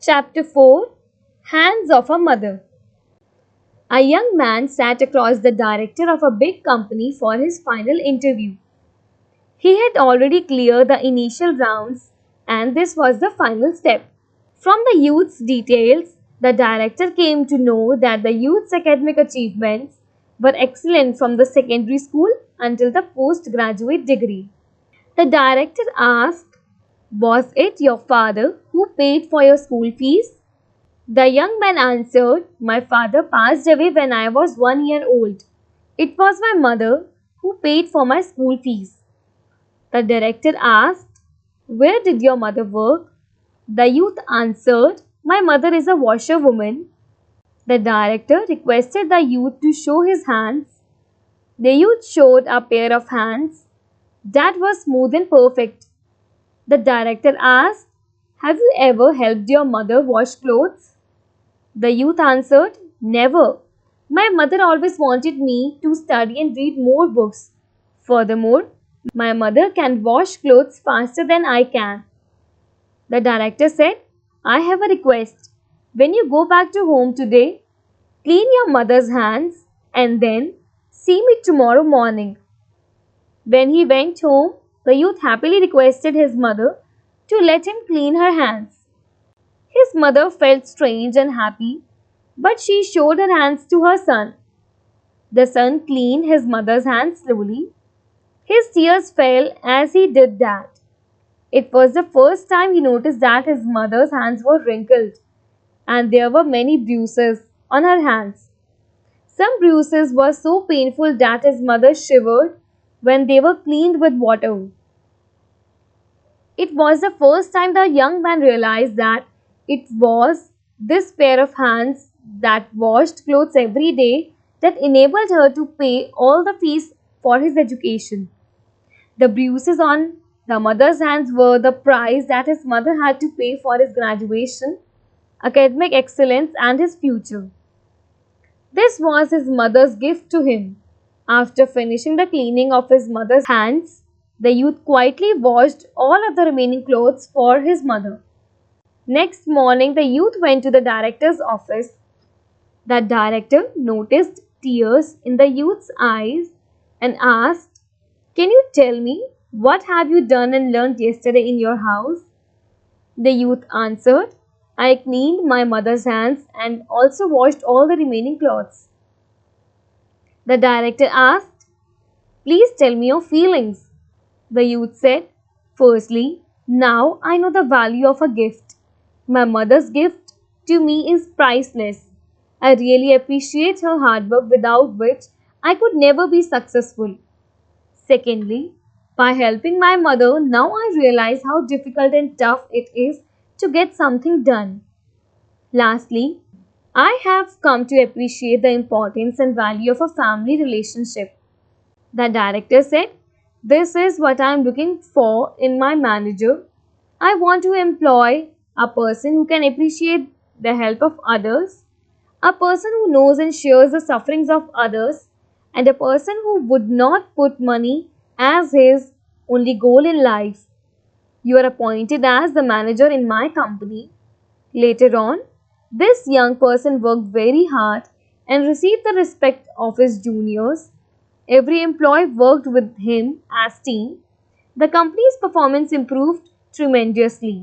Chapter 4, Hands of a Mother. A young man sat across the director of a big company for his final interview. He had already cleared the initial rounds, and this was the final step. From the youth's details, the director came to know that the youth's academic achievements were excellent from the secondary school until the postgraduate degree. The director asked, "Was it your father who paid for your school fees?" The young man answered, "My father passed away when I was 1 year old. It was my mother who paid for my school fees." The director asked, "Where did your mother work?" The youth answered, "My mother is a washerwoman." The director requested the youth to show his hands. The youth showed a pair of hands that were smooth and perfect. The director asked, "Have you ever helped your mother wash clothes?" The youth answered, "Never. My mother always wanted me to study and read more books. Furthermore, my mother can wash clothes faster than I can." The director said, "I have a request. When you go back to home today, clean your mother's hands and then see me tomorrow morning." When he went home, the youth happily requested his mother to let him clean her hands. His mother felt strange and happy, but she showed her hands to her son. The son cleaned his mother's hands slowly. His tears fell as he did that. It was the first time he noticed that his mother's hands were wrinkled, and there were many bruises on her hands. Some bruises were so painful that his mother shivered when they were cleaned with water. It was the first time the young man realized that it was this pair of hands that washed clothes every day that enabled her to pay all the fees for his education. The bruises on the mother's hands were the price that his mother had to pay for his graduation, academic excellence, and his future. This was his mother's gift to him. After finishing the cleaning of his mother's hands, the youth quietly washed all of the remaining clothes for his mother. Next morning, the youth went to the director's office. The director noticed tears in the youth's eyes and asked, "Can you tell me what have you done and learned yesterday in your house?" The youth answered, "I cleaned my mother's hands and also washed all the remaining clothes." The director asked, "Please tell me your feelings." The youth said, "Firstly, now I know the value of a gift. My mother's gift to me is priceless. I really appreciate her hard work without which I could never be successful. Secondly, by helping my mother, now I realize how difficult and tough it is to get something done. Lastly, I have come to appreciate the importance and value of a family relationship." The director said, "This is what I am looking for in my manager. I want to employ a person who can appreciate the help of others, a person who knows and shares the sufferings of others, and a person who would not put money as his only goal in life. You are appointed as the manager in my company." Later on, this young person worked very hard and received the respect of his juniors. Every employee worked with him as team. The company's performance improved tremendously.